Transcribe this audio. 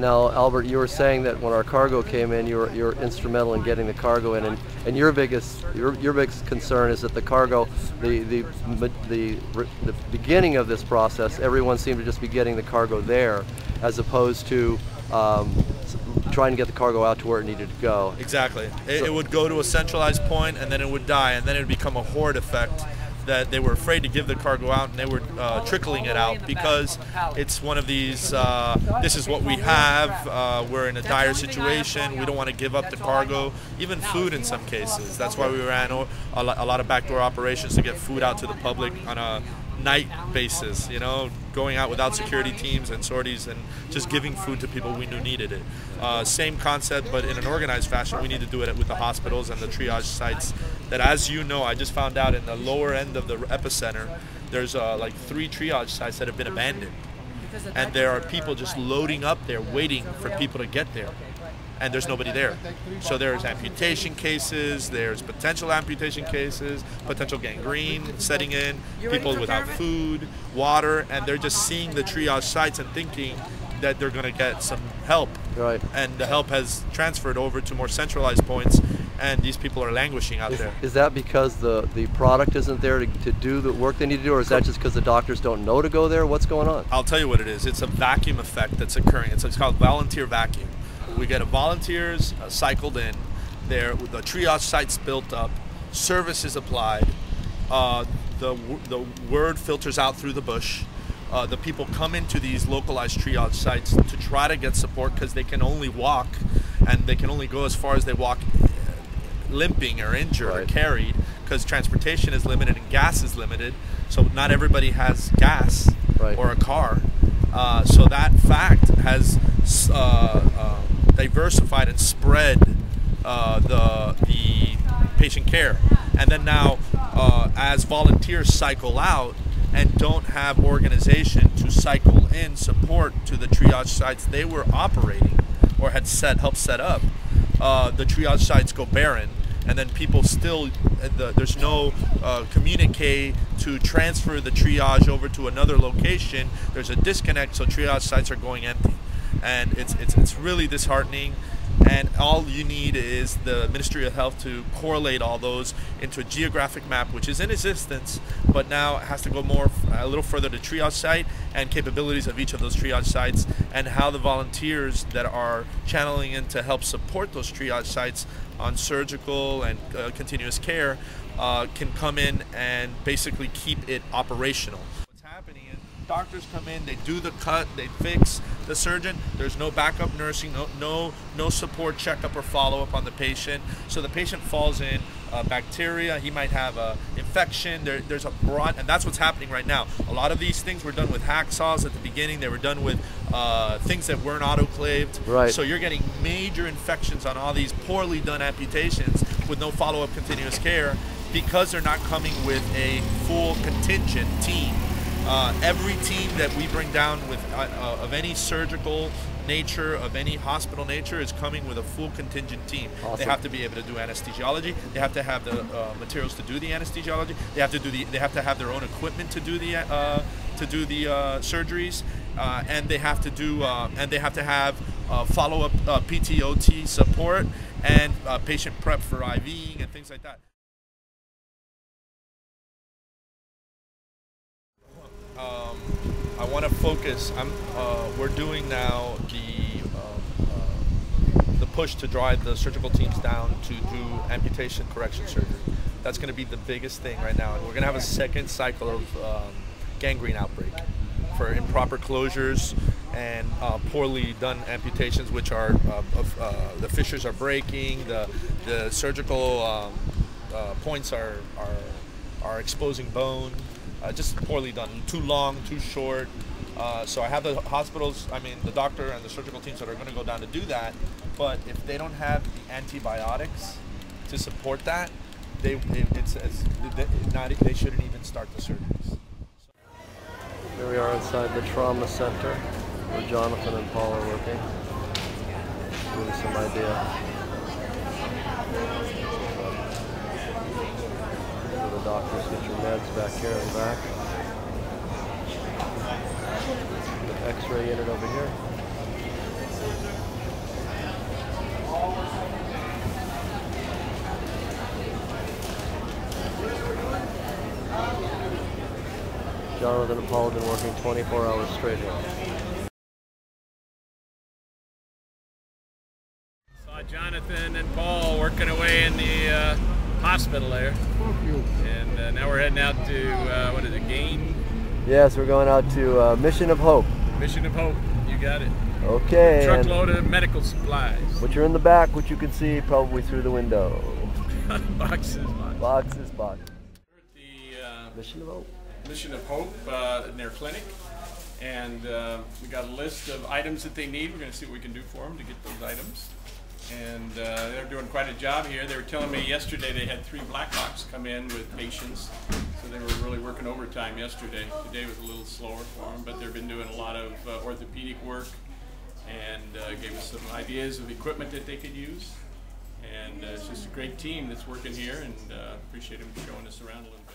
Now, Albert, you were saying that when our cargo came in, you were instrumental in getting the cargo in, and your biggest concern is that the cargo, the beginning of this process, everyone seemed to just be getting the cargo there, as opposed to trying to get the cargo out to where it needed to go. Exactly. It would go to a centralized point, and then it would die, and then it would become a horde effect that they were afraid to give the cargo out, and they were trickling it out because it's one of these, this is what we have, we're in a dire situation, we don't want to give up the cargo, even food in some cases. That's why we ran a lot of backdoor operations to get food out to the public on a night basis, you know, going out without security teams and sorties and just giving food to people we knew needed it. Same concept, but in an organized fashion. We need to do it with the hospitals and the triage sites that, as you know, I just found out in the lower end of the epicenter, there's like 3 triage sites that have been abandoned. And there are people just loading up there waiting for people to get there. And there's nobody there. So there's amputation cases, there's potential amputation cases, potential gangrene setting in, people without food, water, and they're just seeing the triage sites and thinking that they're going to get some help. Right. And the help has transferred over to more centralized points, and these people are languishing out there. Is that because the product isn't there to do the work they need to do, or is that just because the doctors don't know to go there? What's going on? I'll tell you what it is. It's a vacuum effect that's occurring. It's called volunteer vacuum. We get volunteers cycled in, there the triage sites built up, service is applied, the word filters out through the bush. The people come into these localized triage sites to try to get support because they can only walk, and they can only go as far as they walk limping or injured or carried, because transportation is limited and gas is limited, so not everybody has gas or a car. So that fact has diversified and spread the patient care. And then now, as volunteers cycle out and don't have organization to cycle in support to the triage sites they were operating or had helped set up, the triage sites go barren, and then people still, there's no communique to transfer the triage over to another location. There's a disconnect, so triage sites are going empty. And it's really disheartening, and all you need is the Ministry of Health to correlate all those into a geographic map, which is in existence, but now it has to go a little further to triage site and capabilities of each of those triage sites, and how the volunteers that are channeling in to help support those triage sites on surgical and continuous care can come in and basically keep it operational. What's happening is doctors come in, they do the cut, they fix the surgeon. There's no backup nursing, no support checkup or follow-up on the patient. So the patient falls in bacteria, he might have a infection, there's a broad, and that's what's happening right now. A lot of these things were done with hacksaws at the beginning. They were done with things that weren't autoclaved. Right. So you're getting major infections on all these poorly done amputations with no follow-up continuous care, because they're not coming with a full contingent team. Every team that we bring down with of any surgical nature, of any hospital nature, is coming with a full contingent team. Awesome. They have to be able to do anesthesiology. They have to have the materials to do the anesthesiology. They have to do They have to have their own equipment to do the surgeries, and they have to do have follow-up PTOT support and patient prep for IVing and things like that. I want to focus. We're doing now the push to drive the surgical teams down to do amputation correction surgery. That's going to be the biggest thing right now, and we're going to have a second cycle of gangrene outbreak for improper closures and poorly done amputations, which are the fissures are breaking, the surgical points are exposing bone. Just poorly done, too long, too short. So I have the hospitals, the doctor and the surgical teams that are going to go down to do that. But if they don't have the antibiotics to support that, they shouldn't even start the surgeries. Here we are inside the trauma center where Jonathan and Paul are working. Give you some idea. The doctors get your meds back here in the back. The X-ray unit over here. Jonathan and Paul have been working 24 hours straight here. Saw Jonathan and Paul working away in the hospital there. And now we're heading out to, what is it, Gain? Yes, we're going out to Mission of Hope. Mission of Hope, you got it. Okay. Truckload of medical supplies. Which are in the back, which you can see probably through the window. Boxes. Boxes. We're at the Mission of Hope. Mission of Hope in their clinic, and we got a list of items that they need. We're going to see what we can do for them to get those items. And they're doing quite a job here. They were telling me yesterday they had 3 black box come in with patients, so they were really working overtime yesterday. Today was a little slower for them, but they've been doing a lot of orthopedic work, and gave us some ideas of equipment that they could use. And it's just a great team that's working here, and appreciate them showing us around a little bit.